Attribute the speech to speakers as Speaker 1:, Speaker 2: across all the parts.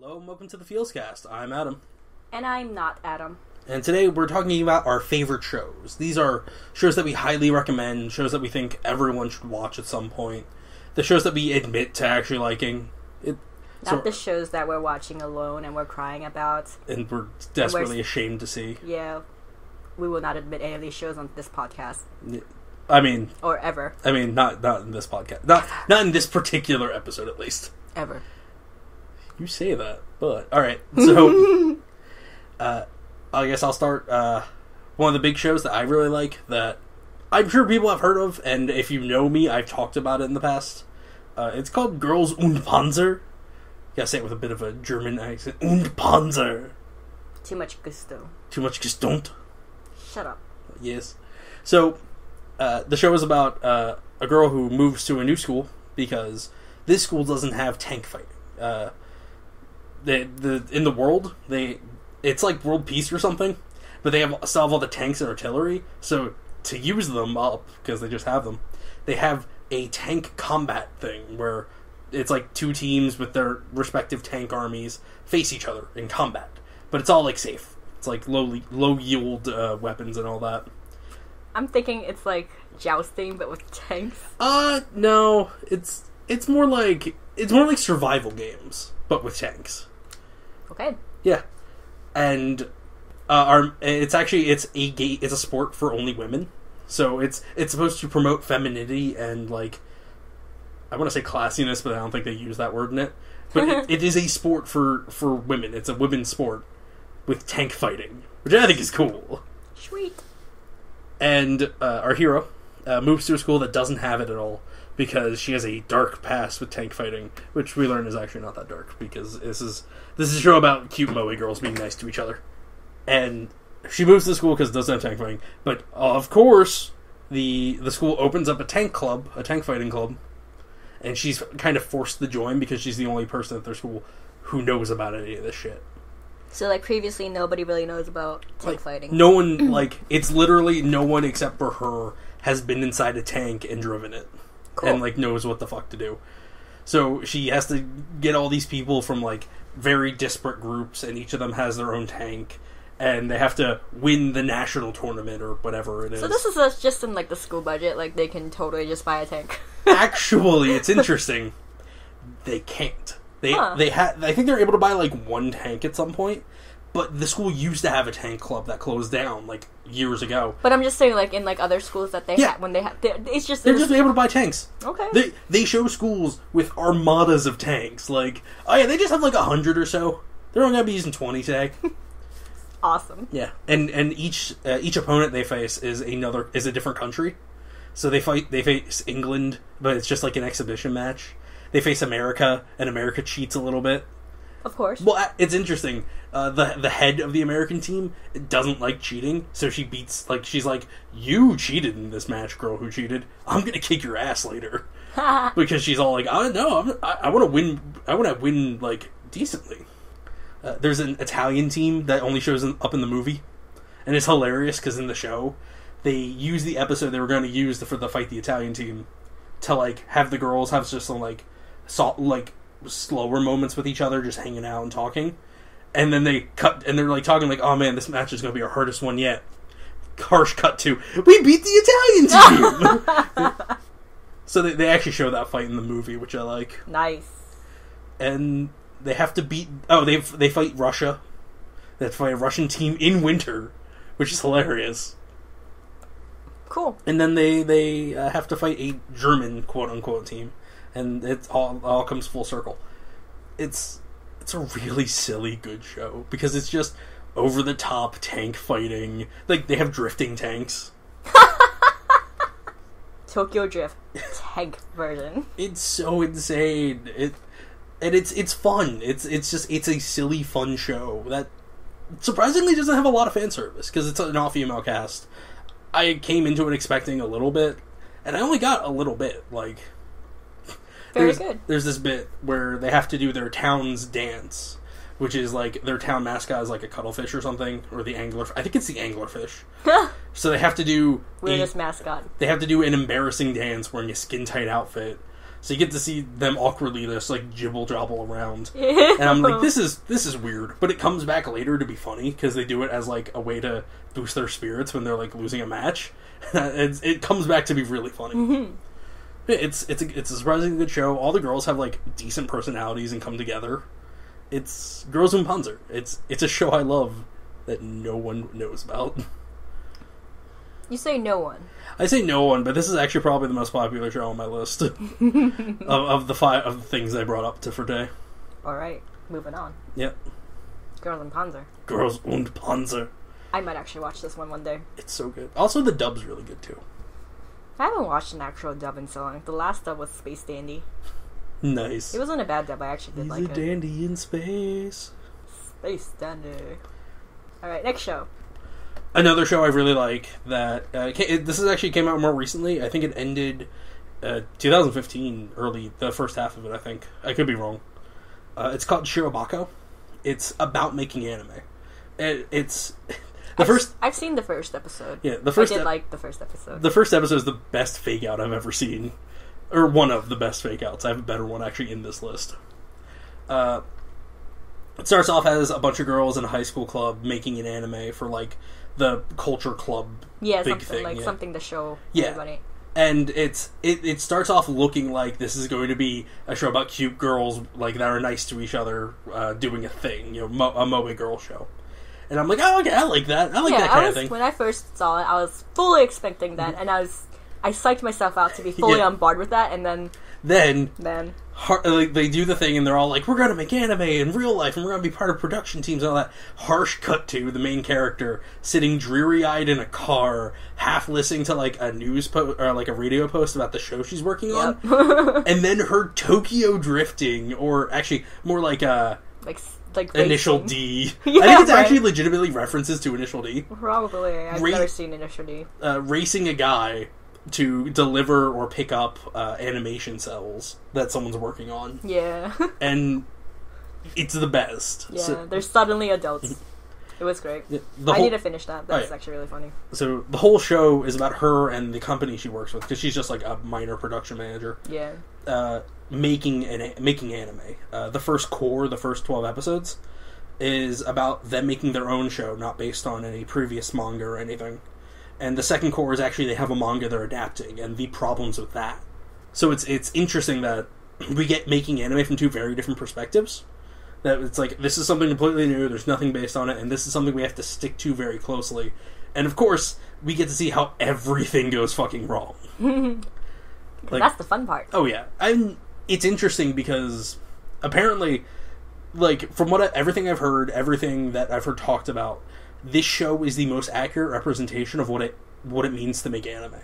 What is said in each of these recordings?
Speaker 1: Hello and welcome to the FeelsCast. I'm Adam.
Speaker 2: And I'm not Adam.
Speaker 1: And today we're talking about our favorite shows. These are shows that we highly recommend, shows that we think everyone should watch at some point. The shows that we admit to actually liking.
Speaker 2: Not the shows that we're watching alone and we're crying about.
Speaker 1: And we're desperately ashamed to see.
Speaker 2: Yeah. We will not admit any of these shows on this podcast.
Speaker 1: Or
Speaker 2: ever.
Speaker 1: Not in this podcast. Not in this particular episode, at least.
Speaker 2: Ever.
Speaker 1: You say that, but... Alright, so... I guess I'll start. One of the big shows that I really like, that I'm sure people have heard of, and if you know me, I've talked about it in the past. It's called Girls und Panzer. You gotta say it with a bit of a German accent. Und Panzer.
Speaker 2: Too much gusto.
Speaker 1: Too much Gestundt.
Speaker 2: Shut up.
Speaker 1: Yes. So, the show is about a girl who moves to a new school because this school doesn't have tank fighting. In the world, it's like world peace or something, but they still have all the tanks and artillery, so to use them up, because they just have them, they have a tank combat thing, where it's like two teams with their respective tank armies face each other in combat, but it's all like safe. It's like low yield weapons and all that.
Speaker 2: I'm thinking it's like jousting, but with tanks.
Speaker 1: No, it's more like survival games, but with tanks.
Speaker 2: Okay.
Speaker 1: Yeah. And it's a sport for only women, so it's supposed to promote femininity and, like, I want to say classiness, but I don't think they use that word in it. But it is a sport for women. It's a women's sport with tank fighting, which I think is cool.
Speaker 2: Sweet. And
Speaker 1: our hero moves to a school that doesn't have it at all because she has a dark past with tank fighting, which we learn is actually not that dark because this is a show about cute moe girls being nice to each other. And she moves to the school because it doesn't have tank fighting. But, of course, the school opens up a tank fighting club, and she's kind of forced to join because she's the only person at their school who knows about any of this shit.
Speaker 2: So, like, previously nobody really knows about tank fighting.
Speaker 1: No one, it's literally no one except for her has been inside a tank and driven it. Cool. And, knows what the fuck to do. So she has to get all these people from, very disparate groups, and each of them has their own tank, and they have to win the national tournament or whatever it is.
Speaker 2: So this is just in, the school budget, they can totally just buy a tank.
Speaker 1: Actually, it's interesting. They can't. I think they're able to buy, one tank at some point, but the school used to have a tank club that closed down, years ago.
Speaker 2: But I'm just saying, in, other schools that they have, when they have... It's just...
Speaker 1: They're just able to buy tanks.
Speaker 2: Okay.
Speaker 1: They show schools with armadas of tanks, they just have, 100 or so. They're only going to be using 20 today.
Speaker 2: Awesome.
Speaker 1: Yeah. And each opponent they face is a different country. So they face England, but it's just, an exhibition match. They face America, and America cheats a little bit.
Speaker 2: Of course.
Speaker 1: Well, it's interesting. The head of the American team doesn't like cheating, so she beats, she's like, you cheated in this match, girl who cheated. I'm gonna kick your ass later. Because she's all like, I want to win, decently. There's an Italian team that only shows up in the movie, and it's hilarious, because in the show, they use the episode they were going to use for the Fight the Italian team to, have the girls have just some, slower moments with each other, just hanging out and talking, and then they cut and they're talking oh man, this match is going to be our hardest one yet. Harsh cut to, we beat the Italian team. So they actually show that fight in the movie, which I like.
Speaker 2: Nice.
Speaker 1: And they have to beat they fight Russia. They have to fight a Russian team in winter, which is hilarious.
Speaker 2: Cool.
Speaker 1: And then they have to fight a German quote unquote team. And it all comes full circle. It's a really silly good show because it's just over the top tank fighting. They have drifting tanks.
Speaker 2: Tokyo Drift tank version.
Speaker 1: It's so insane. It's fun. It's a silly fun show that surprisingly doesn't have a lot of fan service because it's an all-female cast. I came into it expecting a little bit, and I only got a little bit.
Speaker 2: Very good.
Speaker 1: There's this bit where they have to do their town's dance, which is their town mascot is a cuttlefish or something, or the angler. I think it's the anglerfish. So they have to do
Speaker 2: weirdest mascot.
Speaker 1: They have to do an embarrassing dance wearing a skin tight outfit So you get to see them awkwardly just, like, jibble-jobble around. And I'm like, this is weird. But it comes back later to be funny, because they do it as, like, a way to boost their spirits when they're, like, losing a match. It comes back to be really funny. Mm-hmm. It's a surprisingly good show. All the girls have, like, decent personalities and come together. It's Girls und Panzer. It's a show I love that no one knows about.
Speaker 2: You say no one.
Speaker 1: I say no one, but this is actually probably the most popular show on my list of the things I brought up for today.
Speaker 2: All right, moving on.
Speaker 1: Yep.
Speaker 2: Girls und Panzer.
Speaker 1: Girls und Panzer.
Speaker 2: I might actually watch this one day.
Speaker 1: It's so good. Also, the dub's really good too.
Speaker 2: I haven't watched an actual dub in so long. The last dub was Space Dandy.
Speaker 1: Nice.
Speaker 2: It wasn't a bad dub. I actually did like it.
Speaker 1: He's a dandy in space.
Speaker 2: Space Dandy. All right, next show.
Speaker 1: Another show I really like that this is actually came out more recently. I think it ended 2015, the first half of it. I think I could be wrong. It's called Shirobako. It's about making anime. I've seen the first episode. Yeah, I did like the first episode. The first episode is the best fake out I've ever seen, or one of the best fake outs. I have a better one actually in this list. It starts off as a bunch of girls in a high school club making an anime for like the culture club big thing.
Speaker 2: Like something to show everybody.
Speaker 1: And it starts off looking like this is going to be a show about cute girls like that are nice to each other doing a thing, a moe girl show. And I'm like, oh, okay, I like that. I like that kind of thing.
Speaker 2: When I first saw it, I was fully expecting that, and I psyched myself out to be fully on board with that, and then
Speaker 1: they do the thing, and they're all like, we're going to make anime in real life, and we're going to be part of production teams and all that. Harsh cut to the main character sitting dreary-eyed in a car, half listening to like a news post or like a radio post about the show she's working on, and then her Tokyo drifting, or actually more like Initial D. I think it's actually legitimately references to Initial D.
Speaker 2: Probably. I've never seen Initial D.
Speaker 1: Racing a guy to deliver or pick up animation cells that someone's working on.
Speaker 2: Yeah.
Speaker 1: And it's the best.
Speaker 2: Yeah, they're suddenly adults. It was great. I need to finish that. That's actually really funny.
Speaker 1: So the whole show is about her and the company she works with, because she's just like a minor production manager.
Speaker 2: Yeah.
Speaker 1: Making anime. The first 12 episodes, is about them making their own show, not based on any previous manga or anything. And the second core is actually they have a manga they're adapting, and the problems with that. So it's interesting that we get making anime from two very different perspectives. That it's like, this is something completely new, there's nothing based on it, and this is something we have to stick to very closely. And of course, we get to see how everything goes fucking wrong.
Speaker 2: That's the fun part.
Speaker 1: Oh yeah. It's interesting because apparently, like, from everything I've heard, everything that I've heard talked about, this show is the most accurate representation of what it means to make anime.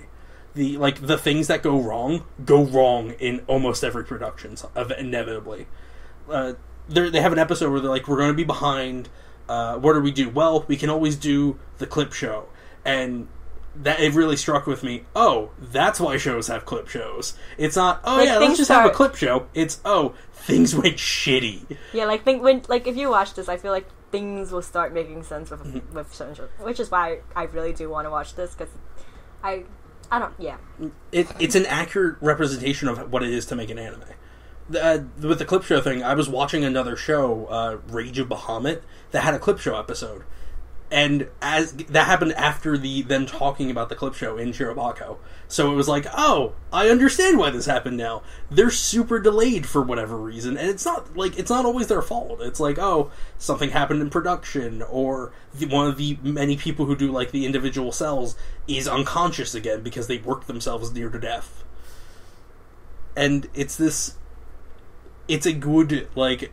Speaker 1: The things that go wrong in almost every production, inevitably. They have an episode where they're like, we're going to be behind. What do we do? Well, we can always do the clip show. And that it really struck with me. Oh, that's why shows have clip shows. It's not, let's just have a clip show. It's, things went shitty.
Speaker 2: Yeah, if you watch this, I feel like things will start making sense with certain shows, which is why I really do want to watch this, because I don't,
Speaker 1: It's an accurate representation of what it is to make an anime. With the clip show thing, I was watching another show, Rage of Bahamut, that had a clip show episode. And as that happened after them talking about the clip show in Shirobako. So it was like, oh, I understand why this happened now. They're super delayed for whatever reason, and it's not always their fault. It's like, oh, something happened in production, or one of the many people who do like the individual cells is unconscious again because they worked themselves near to death. And it's a good, like,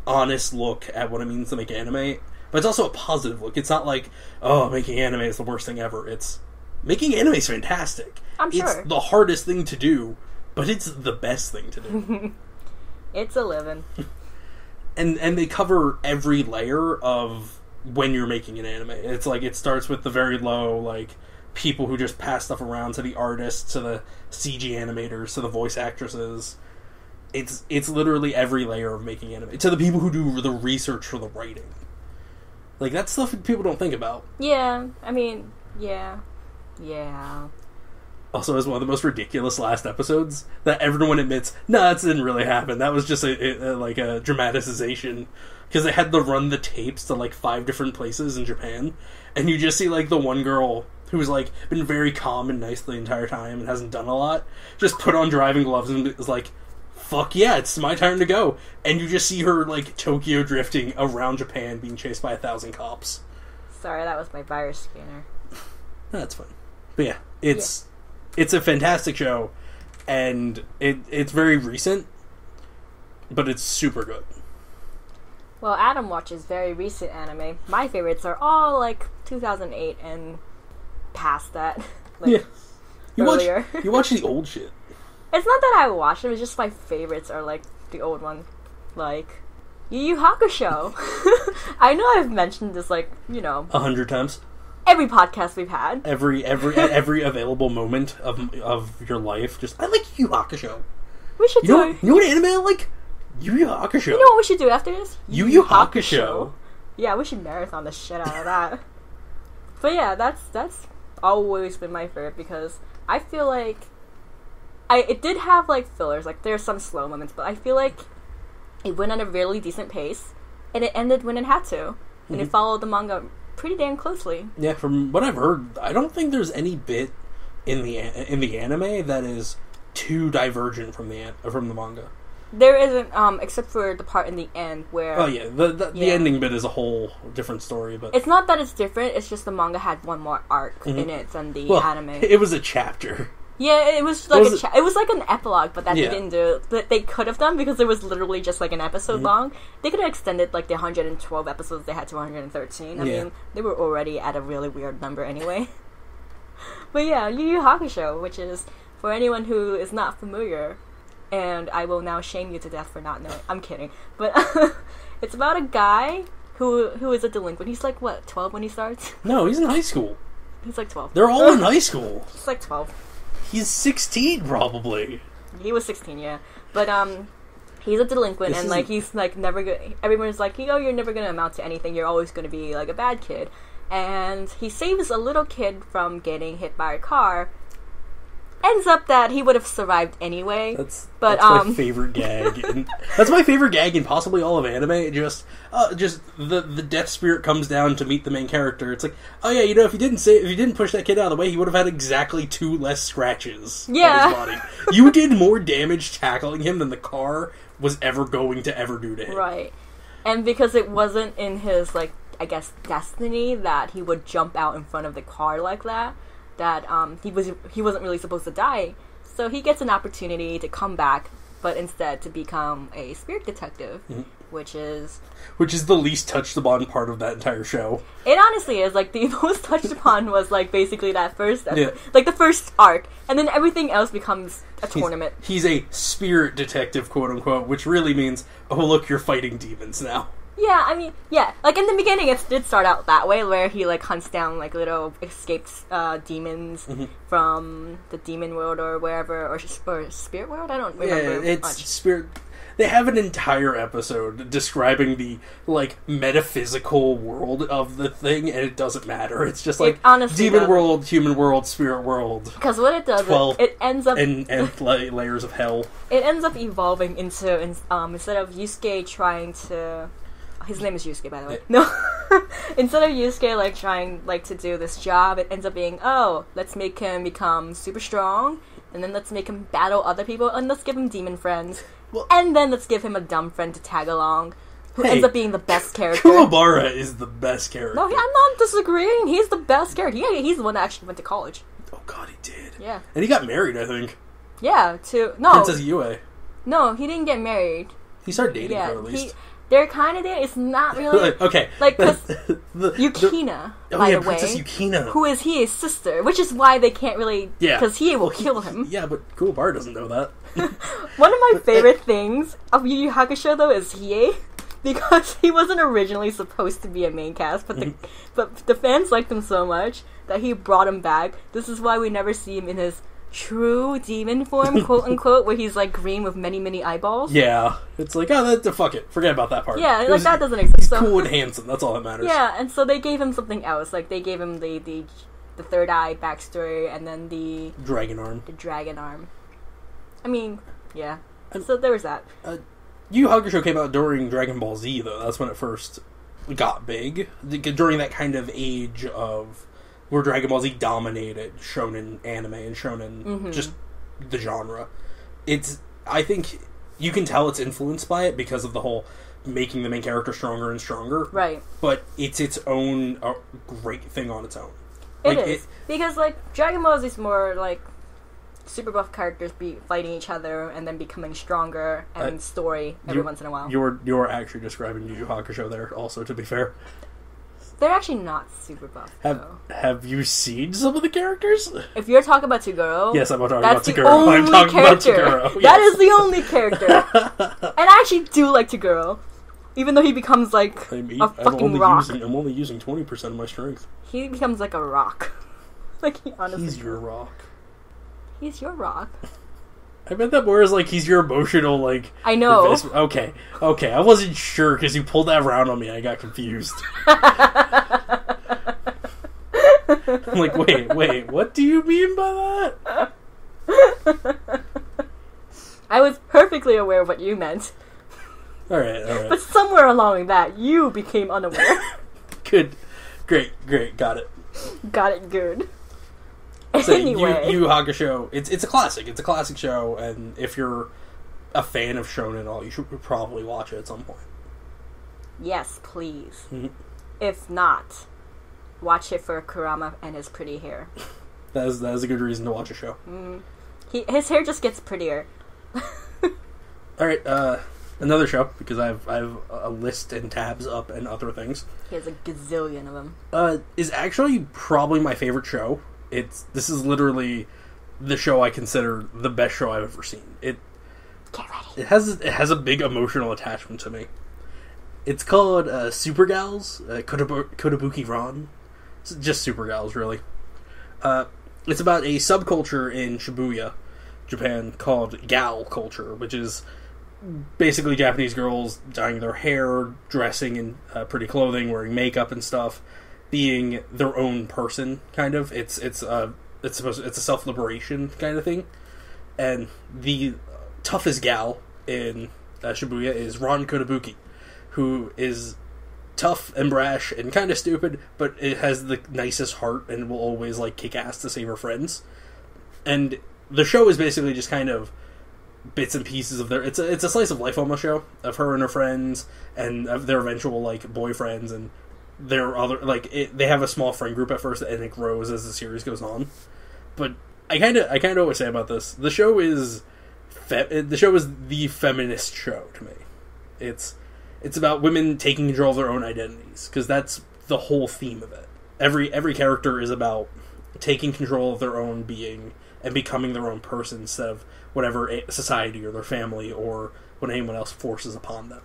Speaker 1: honest look at what it means to make anime. But it's also a positive look. It's not like, oh, making anime is the worst thing ever. It's, making anime is fantastic.
Speaker 2: I'm sure.
Speaker 1: It's the hardest thing to do, but it's the best thing to do.
Speaker 2: It's a living.
Speaker 1: And they cover every layer of when you're making an anime. It's like, it starts with the very low, like, people who just pass stuff around, to the artists, to the CG animators, to the voice actresses. It's literally every layer of making anime. To the people who do the research for the writing. Like, that's stuff people don't think about.
Speaker 2: Yeah, I mean, yeah.
Speaker 1: also has one of the most ridiculous last episodes that everyone admits, nah, that didn't really happen. That was just a dramatization. Because they had to run the tapes to, like, 5 different places in Japan. And you just see, like, the one girl who's, like, been very calm and nice the entire time and hasn't done a lot, just put on driving gloves and is like, fuck yeah, it's my turn to go. And you just see her, like, Tokyo drifting around Japan being chased by 1,000 cops.
Speaker 2: Sorry, that was my virus scanner.
Speaker 1: That's fine. But yeah, it's a fantastic show, and it's very recent, but it's super good.
Speaker 2: Well, Adam watches very recent anime. My favorites are all, like, 2008 and past that. Like,
Speaker 1: yeah.
Speaker 2: earlier.
Speaker 1: You watch the old shit.
Speaker 2: It's not that I watch them, it's just my favorites are, like, the old one. Like, Yu Yu Hakusho. I know I've mentioned this, like,
Speaker 1: 100 times.
Speaker 2: Every podcast we've had.
Speaker 1: Every available moment of your life. Just, I like Yu Yu Hakusho.
Speaker 2: We should do it.
Speaker 1: You know what anime I like? Yu Yu Hakusho.
Speaker 2: You know what we should do after this?
Speaker 1: Yu Yu Hakusho.
Speaker 2: Yeah, we should marathon the shit out of that. But yeah, that's always been my favorite because I feel like it did have, like, fillers. Like, there's some slow moments, but I feel like it went at a really decent pace, and it ended when it had to, and it followed the manga pretty damn closely. Yeah,
Speaker 1: from what I've heard, I don't think there's any bit in the anime that is too divergent from the manga.
Speaker 2: There isn't, except for the part in the end where...
Speaker 1: Oh yeah, the ending bit is a whole different story, but...
Speaker 2: It's not that it's different, it's just the manga had one more arc in it than the anime.
Speaker 1: It was a chapter.
Speaker 2: Yeah, it was like it was like an epilogue, but that they didn't do. But they could have done because it was literally just like an episode long. They could have extended like the 112 episodes they had to 113. I mean, they were already at a really weird number anyway. But yeah, Yu Yu Hakusho, which is for anyone who is not familiar, and I will now shame you to death for not knowing. I'm kidding, but it's about a guy who is a delinquent. He's like what, 12 when he starts?
Speaker 1: No, he's in high school.
Speaker 2: He's like 12.
Speaker 1: They're all in high school.
Speaker 2: He's like 12.
Speaker 1: He's 16, probably.
Speaker 2: He was 16, yeah. But, he's a delinquent, and, like, he's, like, never gonna... Everyone's like, you're never gonna amount to anything. You're always gonna be, like, a bad kid. And he saves a little kid from getting hit by a car. Ends up that he would have survived anyway. That's
Speaker 1: my favorite gag. That's my favorite gag in possibly all of anime. Just the death spirit comes down to meet the main character. It's like, oh yeah, if you didn't push that kid out of the way, he would have had exactly 2 less scratches on his body. You did more damage tackling him than the car was ever going to ever do to him.
Speaker 2: Right. And because it wasn't in his, like, I guess, destiny that he would jump out in front of the car like that he wasn't really supposed to die, so he gets an opportunity to come back, but instead to become a spirit detective, which is
Speaker 1: the least touched upon part of that entire show.
Speaker 2: It honestly is. Like, the most touched upon was, like, basically that first episode, like the first arc, and then everything else becomes a tournament.
Speaker 1: He's a spirit detective, quote unquote, which really means, oh look, you're fighting demons now.
Speaker 2: Yeah, I mean, yeah. Like, in the beginning, it did start out that way, where he, like, hunts down, like, little escaped demons from the demon world or wherever, or spirit world? I don't remember much.
Speaker 1: Spirit... They have an entire episode describing the, like, metaphysical world of the thing, and it doesn't matter. It's just, like, demon world, human world, spirit world.
Speaker 2: Because what it does, it ends up...
Speaker 1: And layers of hell.
Speaker 2: It ends up evolving into, instead of Yusuke trying to... His name is Yusuke, by the way. No. Instead of Yusuke, like, trying, like, to do this job, it ends up being, let's make him become super strong, and then let's make him battle other people, and let's give him demon friends. Well, and then let's give him a dumb friend to tag along, who ends up being the best character.
Speaker 1: Kuwabara is the best character.
Speaker 2: No, I'm not disagreeing. He's the best character. Yeah, he's the one that actually went to college.
Speaker 1: Oh, God, he did.
Speaker 2: Yeah.
Speaker 1: And he got married, I think.
Speaker 2: Yeah, no.
Speaker 1: Princess Yue.
Speaker 2: No, he didn't get married.
Speaker 1: He started dating her, at least.
Speaker 2: They're kind of there. It's not really...
Speaker 1: Okay.
Speaker 2: Like, because Yukina, by the way...
Speaker 1: Princess Yukina.
Speaker 2: Who is Hie's sister, which is why they can't really... Yeah. Because Hie will kill him.
Speaker 1: Yeah, but Kuwabara doesn't know that.
Speaker 2: One of my favorite things of Yu Yu Hakusho, though, is Hie. Because he wasn't originally supposed to be a main cast, but the fans liked him so much that he brought him back. This is why we never see him in his true demon form, quote unquote, where he's like green with many, many eyeballs.
Speaker 1: Yeah. It's like, fuck it. Forget about that part.
Speaker 2: Yeah, like that doesn't exist.
Speaker 1: He's cool and handsome. That's all that matters.
Speaker 2: Yeah, and so they gave him something else. Like, they gave him the the third eye backstory, and then the
Speaker 1: dragon arm.
Speaker 2: The dragon arm. I mean, yeah. So there was that.
Speaker 1: Yu Yu Hakusho came out during Dragon Ball Z, though. That's when it first got big. During that kind of age of where Dragon Ball Z dominated shonen anime and shonen, just the genre. I think you can tell it's influenced by it because of the whole making the main character stronger and stronger.
Speaker 2: Right.
Speaker 1: But it's its own great thing on its own.
Speaker 2: It is. Because, like, Dragon Ball Z is more, like, super buff characters fighting each other and then becoming stronger and story every once in a while.
Speaker 1: You're actually describing Yu Yu Hakusho there, also, to be fair.
Speaker 2: They're actually not super buff, though.
Speaker 1: Have you seen some of the characters?
Speaker 2: If you're talking about Toguro...
Speaker 1: Yes, I'm talking about Toguro. I'm talking about Toguro. Yes.
Speaker 2: That is the only character. And I actually do like Toguro. Even though he becomes, like, a fucking rock.
Speaker 1: I'm only using 20% of my strength.
Speaker 2: He becomes like a rock. Like, he honestly...
Speaker 1: He's your rock.
Speaker 2: He's your rock.
Speaker 1: I meant that more as, like, he's your emotional, like...
Speaker 2: I know.
Speaker 1: Okay. I wasn't sure, because you pulled that around on me, I got confused. I'm like, wait, what do you mean by that?
Speaker 2: I was perfectly aware of what you meant.
Speaker 1: Alright.
Speaker 2: But somewhere along that, you became unaware.
Speaker 1: Good. Great, got it.
Speaker 2: Got it good.
Speaker 1: So,
Speaker 2: Anyway.
Speaker 1: Yu Yu Hakusho, it's a classic. It's a classic show, and if you're a fan of shonen at all, you should probably watch it at some point.
Speaker 2: Yes, please.
Speaker 1: Mm-hmm.
Speaker 2: If not, watch it for Kurama and his pretty hair.
Speaker 1: That is a good reason to watch a show.
Speaker 2: His hair just gets prettier.
Speaker 1: Alright, another show, because I have a list and tabs up and other things.
Speaker 2: He has a gazillion of them.
Speaker 1: Is actually probably my favorite show. This is literally the show I consider the best show I've ever seen.
Speaker 2: Get ready.
Speaker 1: It has a big emotional attachment to me. It's called Super Gals, Kotobuki Ran. It's just Super Gals, really. It's about a subculture in Shibuya, Japan, called gal culture, which is basically Japanese girls dyeing their hair, dressing in pretty clothing, wearing makeup and stuff, being their own person, kind of. It's a self-liberation kind of thing. And the toughest gal in Shibuya is Ran Kotobuki, who is tough and brash and kind of stupid, but it has the nicest heart and will always, like, kick ass to save her friends. And the show is basically just kind of bits and pieces of it's a slice of life almost show of her and her friends and of their eventual, like, boyfriends and their other, like, they have a small friend group at first and it grows as the series goes on. But I kind of always say about this, the show is the feminist show to me. It's about women taking control of their own identities, because that's the whole theme of it. Every character is about taking control of their own being and becoming their own person instead of whatever society or their family or what anyone else forces upon them.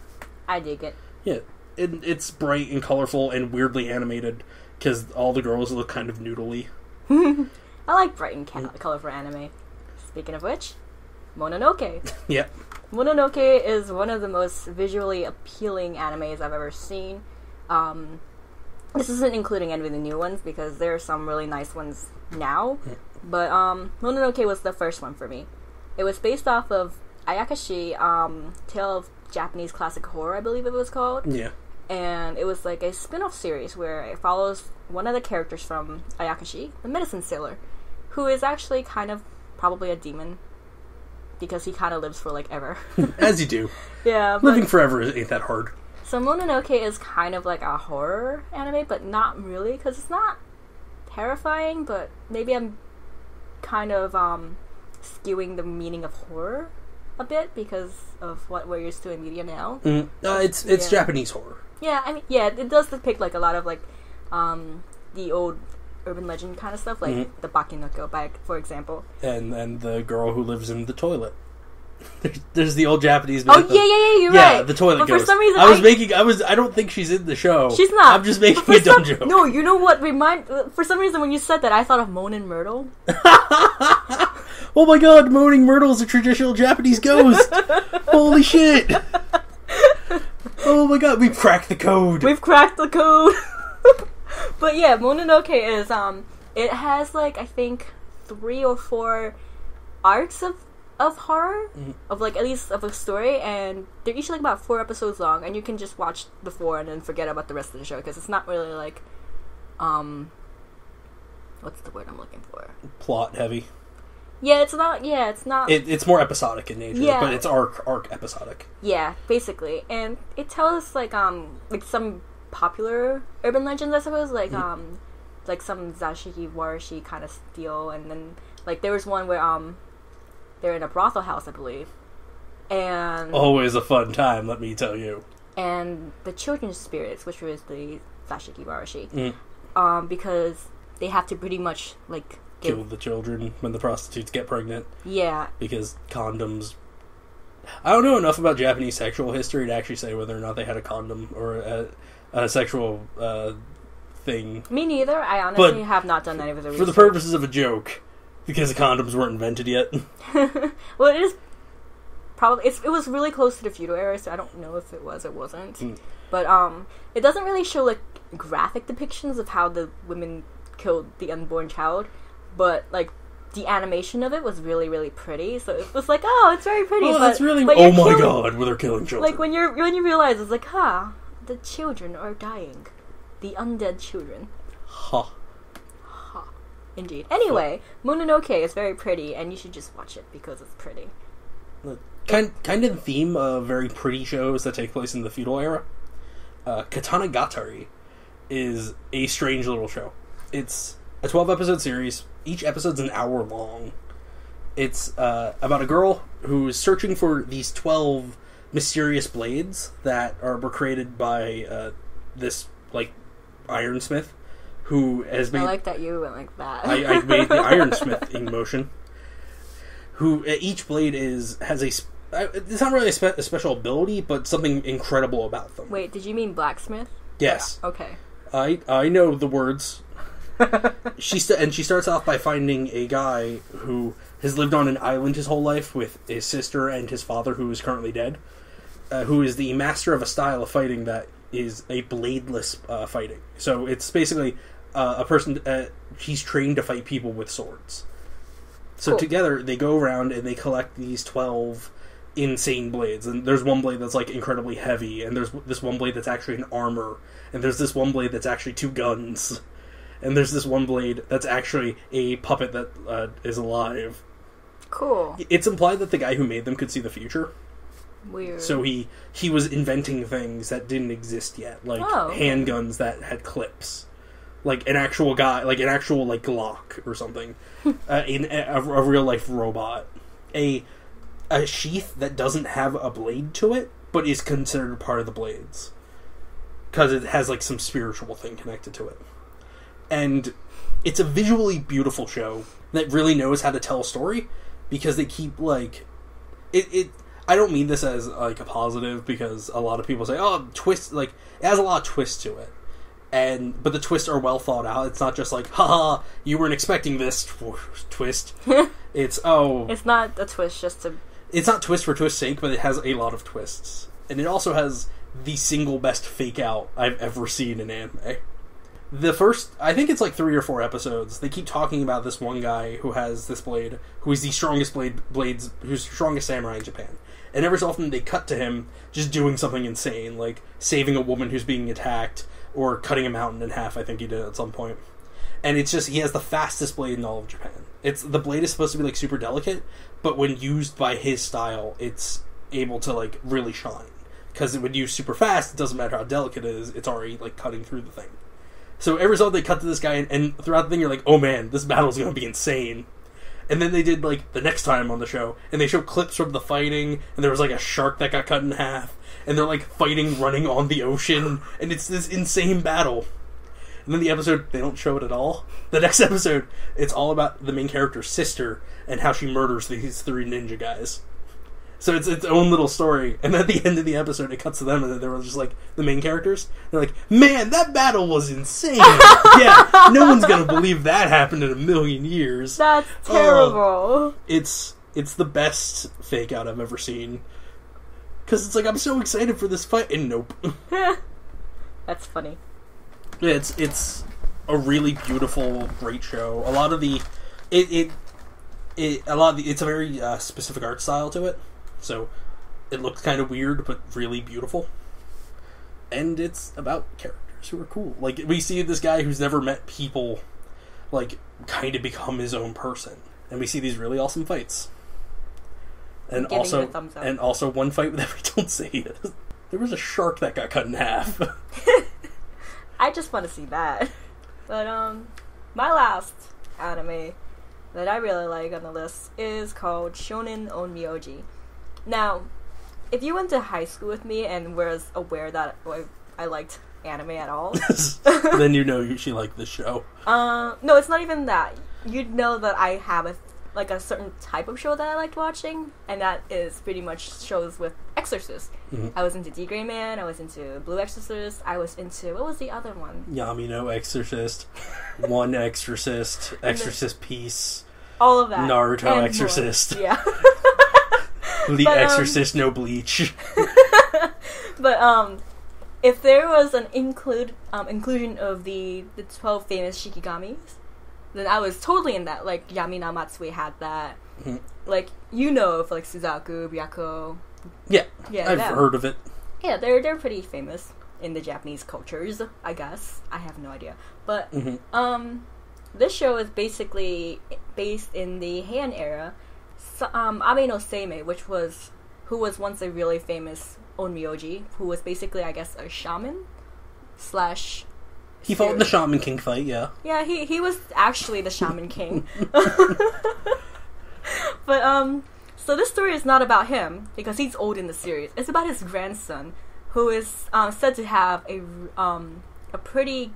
Speaker 2: I dig it.
Speaker 1: Yeah, it's bright and colorful and weirdly animated, because all the girls look kind of noodly.
Speaker 2: I like bright and colorful anime. Speaking of which, Mononoke.
Speaker 1: Yeah.
Speaker 2: Mononoke is one of the most visually appealing animes I've ever seen. This isn't including any of the new ones, because there are some really nice ones now. But Mononoke was the first one for me. It was based off of Ayakashi, Tale of Japanese Classic Horror, I believe it was called.
Speaker 1: Yeah.
Speaker 2: And it was like a spin-off series where it follows one of the characters from Ayakashi, the medicine sailor, who is actually kind of probably a demon, because he kind of lives for, like, ever.
Speaker 1: As you do.
Speaker 2: Yeah.
Speaker 1: Living forever ain't that hard.
Speaker 2: So Mononoke is kind of like a horror anime, but not really, because it's not terrifying, but maybe I'm kind of skewing the meaning of horror a bit because of what we're used to in media now.
Speaker 1: It's Japanese horror.
Speaker 2: Yeah, I mean, yeah, it does depict, like, a lot of, like, the old urban legend kind of stuff, like the Bakinoko bag, for example.
Speaker 1: And the girl who lives in the toilet. There's the old Japanese.
Speaker 2: Oh yeah, you're right.
Speaker 1: Yeah, the toilet
Speaker 2: but
Speaker 1: ghost.
Speaker 2: For some reason,
Speaker 1: I don't think she's in the show.
Speaker 2: She's not.
Speaker 1: I'm just making a dumb joke.
Speaker 2: No, you know what? For some reason, when you said that, I thought of Moaning Murtle.
Speaker 1: Oh my god, Moaning Murtle is a traditional Japanese ghost. Holy shit. Oh my god, we've cracked the code.
Speaker 2: We've cracked the code. But yeah, Mononoke is It has, like, I think 3 or 4 arcs of horror, of, like, at least of a story, and they're each, like, about 4 episodes long, and you can just watch the 4 and then forget about the rest of the show, because it's not really, like, what's the word I'm looking for?
Speaker 1: Plot heavy.
Speaker 2: Yeah, it's not...
Speaker 1: It's more episodic in nature, but it's arc episodic.
Speaker 2: Yeah, basically. And it tells, like some popular urban legends, I suppose, like some Zashiki Warashi kind of feel, and then, like, there was one where, they're in a brothel house, I believe. And... Always
Speaker 1: a fun time, let me tell you.
Speaker 2: And the children's spirits, which was the Zashiki Warashi, because they have to pretty much, like...
Speaker 1: kill the children when the prostitutes get pregnant.
Speaker 2: Yeah.
Speaker 1: Because condoms... I don't know enough about Japanese sexual history to actually say whether or not they had a condom or a sexual thing.
Speaker 2: Me neither. I honestly have not done any of the research.
Speaker 1: For the purposes of a joke, because the condoms weren't invented yet.
Speaker 2: Well, it is probably... It was really close to the feudal era, so I don't know if it was or wasn't. But it doesn't really show, like, graphic depictions of how the women killed the unborn child. But, like, the animation of it was really, really pretty. So it was like, oh, it's very pretty.
Speaker 1: Oh, that's really... Oh my god, where they're killing children.
Speaker 2: Like, when you realize, it's like, the children are dying. The undead children. Indeed. Anyway, Mononoke is very pretty, and you should just watch it because it's pretty.
Speaker 1: Kind of the theme of very pretty shows that take place in the feudal era. Katana Gatari is a strange little show. It's a 12-episode series. Each episode's an hour long. It's about a girl who's searching for these 12 mysterious blades that were created by this, like, ironsmith who has made...
Speaker 2: I like that you went like that.
Speaker 1: I made the ironsmith in motion. Who, each blade has it's not really a special ability, but something incredible about them.
Speaker 2: Wait, did you mean blacksmith?
Speaker 1: Yes.
Speaker 2: Yeah, okay.
Speaker 1: I know the words. She starts off by finding a guy who has lived on an island his whole life with his sister and his father, who is currently dead, who is the master of a style of fighting that is a bladeless fighting. So it's basically a person, he's trained to fight people with swords. So together, they go around and they collect these 12 insane blades. And there's one blade that's, like, incredibly heavy, and there's this one blade that's actually an armor, and there's this one blade that's actually 2 guns. And there's this one blade that's actually a puppet that is alive.
Speaker 2: Cool.
Speaker 1: It's implied that the guy who made them could see the future.
Speaker 2: Weird.
Speaker 1: So he was inventing things that didn't exist yet, like handguns that had clips, like an actual guy, like an actual like Glock or something, in a real life robot, a sheath that doesn't have a blade to it, but is considered part of the blades because it has like some spiritual thing connected to it. And it's a visually beautiful show that really knows how to tell a story, because they keep, like... I don't mean this as, like, a positive, because a lot of people say, oh, twist, like, it has a lot of twists to it. But the twists are well thought out. It's not just like, haha, you weren't expecting this twist. It's
Speaker 2: not a twist just to...
Speaker 1: It's not twist for twist's sake, but it has a lot of twists. And it also has the single best fake-out I've ever seen in anime. The first, I think it's like 3 or 4 episodes, they keep talking about this one guy who has this blade, who is the strongest who's the strongest samurai in Japan. And every so often they cut to him just doing something insane, like saving a woman who's being attacked, or cutting a mountain in half, I think he did at some point. And it's just, he has the fastest blade in all of Japan. The blade is supposed to be like super delicate, but when used by his style, it's able to like really shine. Because when used super fast, it doesn't matter how delicate it is, it's already like cutting through the thing. So every so often they cut to this guy, and throughout the thing you're like, oh man, this battle's gonna be insane. And then they did, like, the next time on the show, and they show clips from the fighting, and there was, like, a shark that got cut in half, and they're, like, fighting, running on the ocean, and it's this insane battle. And then the episode, they don't show it at all. The next episode, it's all about the main character's sister, and how she murders these 3 ninja guys. So it's its own little story, and at the end of the episode, it cuts to them, and they were just, like, the main characters. They're like, man, that battle was insane! Yeah, no one's gonna believe that happened in a million years.
Speaker 2: That's terrible.
Speaker 1: It's the best fake-out I've ever seen. Because it's like, I'm so excited for this fight, and nope.
Speaker 2: That's funny.
Speaker 1: Yeah, it's a really beautiful, great show. A lot of the it's a very specific art style to it, so it looks kind of weird but really beautiful. And it's about characters who are cool. Like, we see this guy who's never met people, like, kind of become his own person, and we see these really awesome fights. And also one fight with every don't say it. There was a shark that got cut in half.
Speaker 2: I just want to see that. But my last anime that I really like on the list is called Shonen Onmyoji. Now, if you went to high school with me and was aware that I liked anime at all,
Speaker 1: then you know she liked this show.
Speaker 2: No, it's not even that. You'd know that I have a certain type of show that I liked watching, and that is pretty much shows with Exorcist. Mm-hmm. I was into D. Gray Man, I was into Blue Exorcist, I was into, what was the other one?
Speaker 1: Yamino Exorcist, One Exorcist, Exorcist Peace,
Speaker 2: all of that.
Speaker 1: Naruto and Exorcist.
Speaker 2: More. Yeah.
Speaker 1: Exorcist, no bleach.
Speaker 2: But, if there was an inclusion of the 12 famous Shikigamis, then I was totally in that. Like, Yamina Matsui had that. Mm-hmm. Like, of, like, Suzaku, Byako.
Speaker 1: Yeah, I've heard of it.
Speaker 2: Yeah, they're pretty famous in the Japanese cultures, I guess. I have no idea. But, this show is basically based in the Heian era. So, Abe no Seimei, who was once a really famous onmyoji, who was basically, I guess, a shaman /
Speaker 1: He fought in the Shaman King fight, yeah.
Speaker 2: Yeah, he was actually the Shaman King. But, so this story is not about him, because he's old in the series. It's about his grandson, who is said to have a pretty...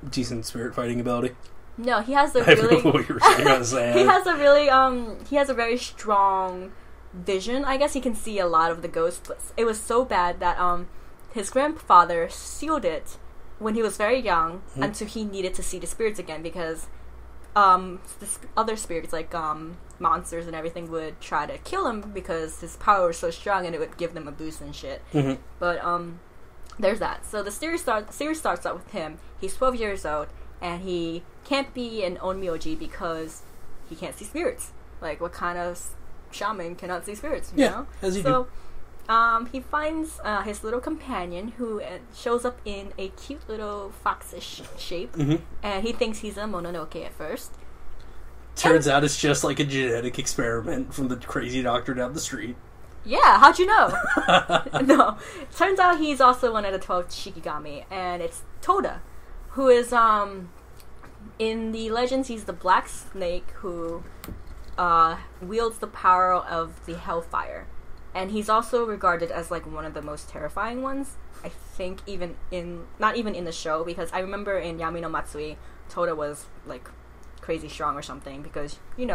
Speaker 1: decent spirit fighting ability.
Speaker 2: No, he has a really...
Speaker 1: I don't know what you were saying.
Speaker 2: He has a very strong vision. I guess he can see a lot of the ghosts, but it was so bad that his grandfather sealed it when he was very young, until he needed to see the spirits again, because the other spirits, like monsters and everything, would try to kill him because his power was so strong and it would give them a boost and shit. Mm-hmm. But there's that. So the series starts out with him. He's 12 years old, and he can't be an onmyoji because he can't see spirits. Like, what kind of shaman cannot see spirits, you know?
Speaker 1: As you do.
Speaker 2: He finds his little companion, who shows up in a cute little foxish shape, and he thinks he's a Mononoke at first.
Speaker 1: Turns out it's just like a genetic experiment from the crazy doctor down the street.
Speaker 2: Yeah, how'd you know? No, turns out he's also one of the 12 Shikigami, and it's Toda, who is, in the legends, he's the black snake who wields the power of the hellfire. And he's also regarded as, like, one of the most terrifying ones. I think not even in the show, because I remember in Yami no Matsui, Toda was, like, crazy strong or something, because, you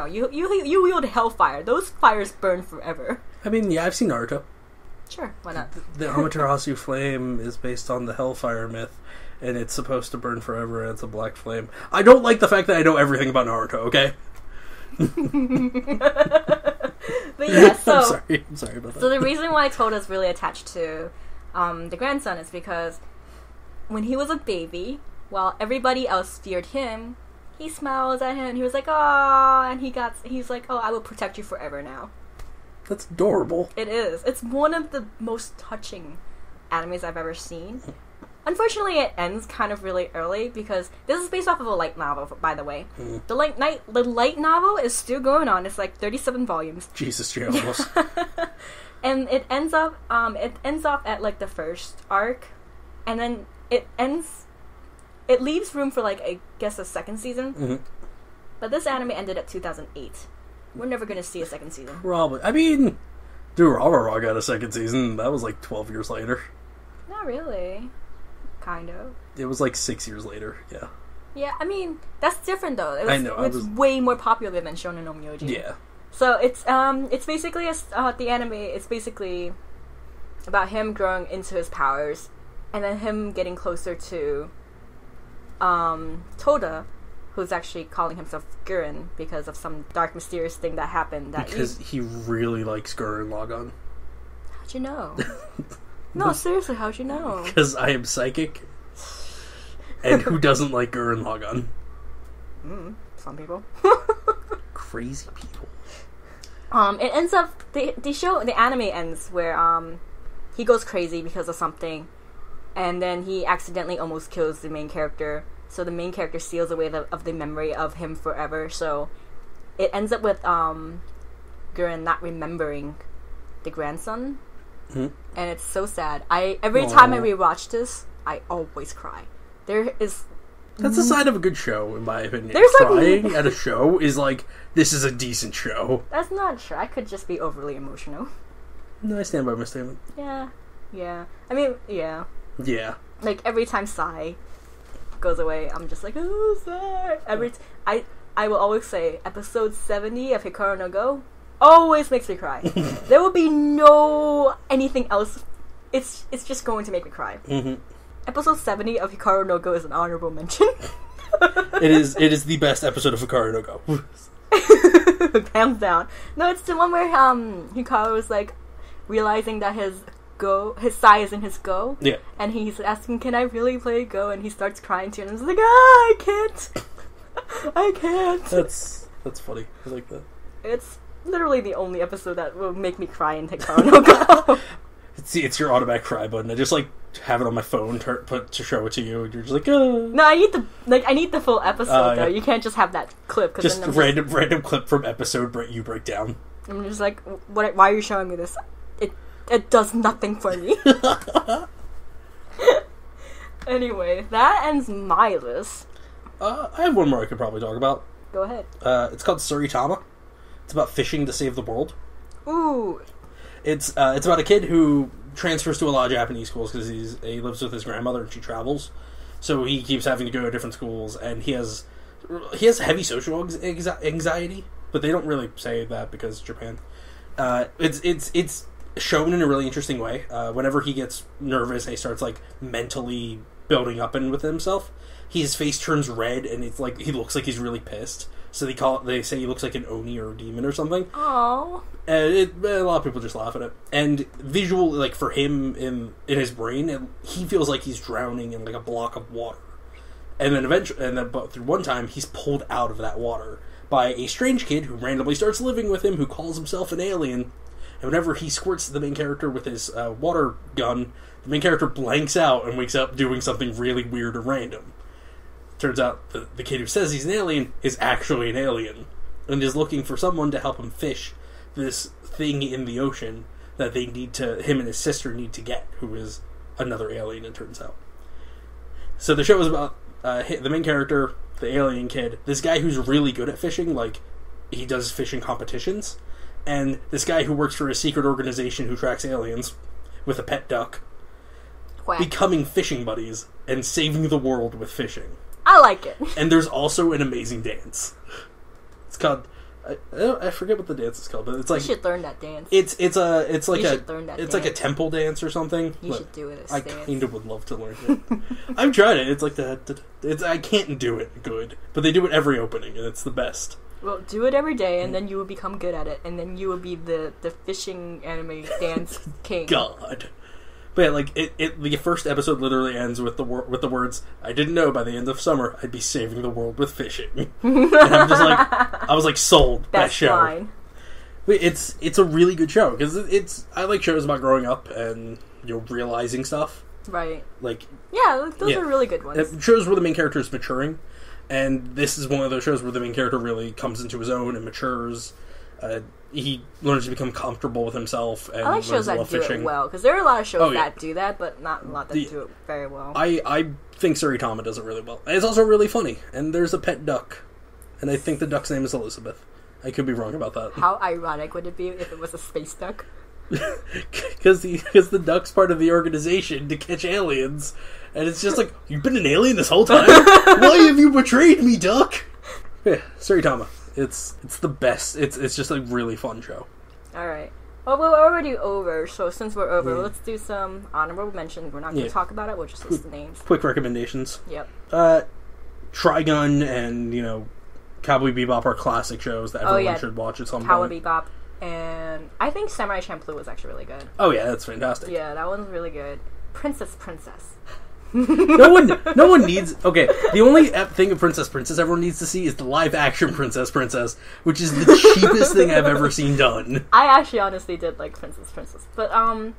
Speaker 2: wield hellfire. Those fires burn forever.
Speaker 1: I mean, yeah, I've seen Naruto.
Speaker 2: Sure, why not?
Speaker 1: The Amaterasu flame is based on the hellfire myth, and it's supposed to burn forever, and it's a black flame. I don't like the fact that I know everything about Naruto, okay?
Speaker 2: But yeah, so
Speaker 1: I'm sorry about that.
Speaker 2: So the reason why Toda's really attached to the grandson is because when he was a baby, while everybody else feared him, he smiles at him. He was like, "Aww," and he's like, "Oh, I will protect you forever now."
Speaker 1: That's adorable.
Speaker 2: It is. It's one of the most touching animes I've ever seen. Unfortunately, it ends kind of really early, because this is based off of a light novel, by the way. The light novel is still going on. It's like 37 volumes.
Speaker 1: Jesus, you're almost.
Speaker 2: And it ends off at like the first arc, and then it leaves room for, like, I guess, a second season. Mm-hmm. But this anime ended at 2008. We're never going to see a second season.
Speaker 1: Probably. I mean, Durarara got a second season. That was like 12 years later.
Speaker 2: Not really. Kind of.
Speaker 1: It was like 6 years later, yeah.
Speaker 2: Yeah, I mean, that's different though.
Speaker 1: I know.
Speaker 2: It's way more popular than Shonen no Myoji.
Speaker 1: Yeah.
Speaker 2: So it's basically the anime. It's basically about him growing into his powers, and then him getting closer to Toda, who's actually calling himself Gurren because of some dark, mysterious thing that happened.
Speaker 1: Because he really likes Gurren Lagann.
Speaker 2: How'd you know? No, seriously, how'd you know?
Speaker 1: Because I am psychic, And who doesn't like Gurren Lagann?
Speaker 2: Some people.
Speaker 1: Crazy people.
Speaker 2: It ends up the anime ends where he goes crazy because of something, and then he accidentally almost kills the main character. So the main character steals away of the memory of him forever. So it ends up with Gurren not remembering the grandson, and it's so sad. Every time I rewatch this, I always cry.
Speaker 1: That's a sign of a good show, in my opinion.
Speaker 2: There's
Speaker 1: crying at a show is like, this is a decent show.
Speaker 2: That's not true. I could just be overly emotional.
Speaker 1: No, I stand by my statement.
Speaker 2: Yeah. I mean, yeah.
Speaker 1: Yeah.
Speaker 2: Like, every time Sai goes away, I'm just like, oh, Sai. I will always say, episode 70 of Hikaru no Go always makes me cry. There will be no anything else. It's just going to make me cry. Episode 70 of Hikaru no Go is an honorable mention.
Speaker 1: It is the best episode of Hikaru no Go.
Speaker 2: Hands down. No, it's the one where Hikaru is like realizing that his Sai is in his Go.
Speaker 1: Yeah.
Speaker 2: And he's asking, can I really play Go? And he starts crying too, and he's like, I can't. I can't.
Speaker 1: That's funny. I like that.
Speaker 2: It's literally the only episode that will make me cry in Hikaru no Go.
Speaker 1: It's your automatic cry button. I just like have it on my phone to show it to you, and you're just like, oh.
Speaker 2: No, I need the full episode though. Yeah. You can't just have that clip.
Speaker 1: Just then random clip from episode you break down.
Speaker 2: I'm just like, what? Why are you showing me this? It does nothing for me. Anyway, that ends my list.
Speaker 1: I have one more I could probably talk about.
Speaker 2: Go ahead.
Speaker 1: It's called Suritama. It's about fishing to save the world.
Speaker 2: Ooh.
Speaker 1: It's about a kid who transfers to a lot of Japanese schools because he lives with his grandmother and she travels. So he keeps having to go to different schools, and he has heavy social anxiety, but they don't really say that because Japan. It's shown in a really interesting way. Whenever he gets nervous and he starts like mentally building up with himself, his face turns red and it's like he looks like he's really pissed. So they say he looks like an oni or a demon or something.
Speaker 2: Aww.
Speaker 1: And a lot of people just laugh at it. And visual, like for him in his brain, he feels like he's drowning in like a block of water. And then but through one time, he's pulled out of that water by a strange kid who randomly starts living with him, who calls himself an alien. And whenever he squirts the main character with his water gun, the main character blanks out and wakes up doing something really weird or random. Turns out the kid who says he's an alien is actually an alien, and is looking for someone to help him fish this thing in the ocean that him and his sister need to get, who is another alien, it turns out. So the show is about the main character, the alien kid, this guy who's really good at fishing, like, he does fishing competitions, and this guy who works for a secret organization who tracks aliens with a pet duck, becoming fishing buddies and saving the world with fishing.
Speaker 2: I like it.
Speaker 1: And there's also an amazing dance. It's called I forget what the dance is called, but it's like
Speaker 2: you should learn that dance.
Speaker 1: It's like a temple dance or something.
Speaker 2: You should do it.
Speaker 1: I kind of would love to learn it. I've tried it. It's like I can't do it good, but they do it every opening, and it's the best.
Speaker 2: Well, do it every day, and then you will become good at it, and then you will be the fishing anime dance king.
Speaker 1: God. But yeah, like the first episode literally ends with the words, "I didn't know by the end of summer I'd be saving the world with fishing." And I was like sold. That show.
Speaker 2: Line.
Speaker 1: But it's a really good show because I like shows about growing up and realizing stuff.
Speaker 2: Right.
Speaker 1: Like
Speaker 2: those are really good ones.
Speaker 1: It shows where the main character is maturing, and this is one of those shows where the main character really comes into his own and matures. He learns to become comfortable with himself. And
Speaker 2: I like shows that do it well, because there are a lot of shows that do that, but not a lot that do it very well.
Speaker 1: I think Suritama does it really well. And it's also really funny, and there's a pet duck, and I think the duck's name is Elizabeth. I could be wrong about that.
Speaker 2: How ironic would it be if it was a space duck?
Speaker 1: Because the duck's part of the organization to catch aliens, and it's just like, you've been an alien this whole time? Why have you betrayed me, duck? Yeah, Suritama. It's the best. It's just a really fun show.
Speaker 2: Alright. Well, we're already over, so since we're over, let's do some honorable mentions. We're not going to talk about it, we'll just list the names. Quick
Speaker 1: recommendations.
Speaker 2: Yep.
Speaker 1: Trigun and, Cowboy Bebop are classic shows that everyone should watch at some point.
Speaker 2: Cowboy Bebop. And I think Samurai Champloo was actually really good.
Speaker 1: Oh yeah, that's fantastic.
Speaker 2: Yeah, that one's really good. Princess.
Speaker 1: No one needs... Okay, the only thing of Princess everyone needs to see is the live-action Princess, which is the cheapest thing I've ever seen done.
Speaker 2: I actually honestly did like Princess. But,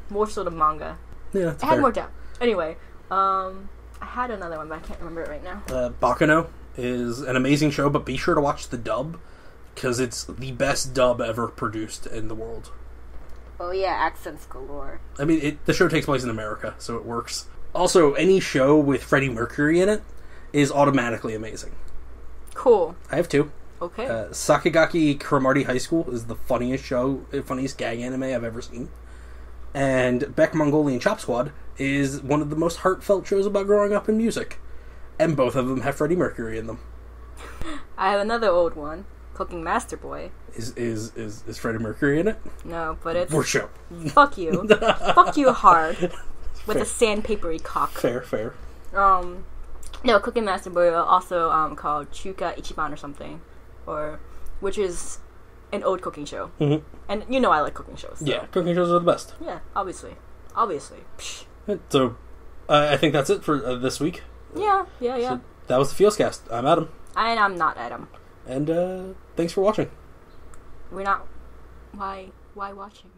Speaker 2: more so the manga.
Speaker 1: Yeah, that's
Speaker 2: fair. It had more depth. Anyway, I had another one, but I can't remember it right now.
Speaker 1: Baccano is an amazing show, but be sure to watch the dub, because it's the best dub ever produced in the world.
Speaker 2: Oh yeah, accents galore.
Speaker 1: I mean, the show takes place in America, so it works. Also, any show with Freddie Mercury in it is automatically amazing.
Speaker 2: Cool.
Speaker 1: I have two.
Speaker 2: Okay.
Speaker 1: Sakigaki Cromartie High School is the funniest gag anime I've ever seen. And Beck Mongolian Chop Squad is one of the most heartfelt shows about growing up in music. And both of them have Freddie Mercury in them.
Speaker 2: I have another old one, Cooking Master Boy.
Speaker 1: Is Freddie Mercury in it?
Speaker 2: No, but it's...
Speaker 1: For sure.
Speaker 2: Fuck you. Fuck you hard. With a sandpapery cock.
Speaker 1: Fair.
Speaker 2: No, Cooking Master Boy, also called Chuka Ichiban or something, which is an old cooking show. Mm-hmm. And you know I like cooking shows. So.
Speaker 1: Yeah, cooking shows are the best.
Speaker 2: Yeah, obviously. Psh.
Speaker 1: So, I think that's it for this week.
Speaker 2: Yeah.
Speaker 1: So that was the FeelsCast. I'm Adam.
Speaker 2: And I'm not Adam.
Speaker 1: And thanks for watching.
Speaker 2: We're not... Why watching?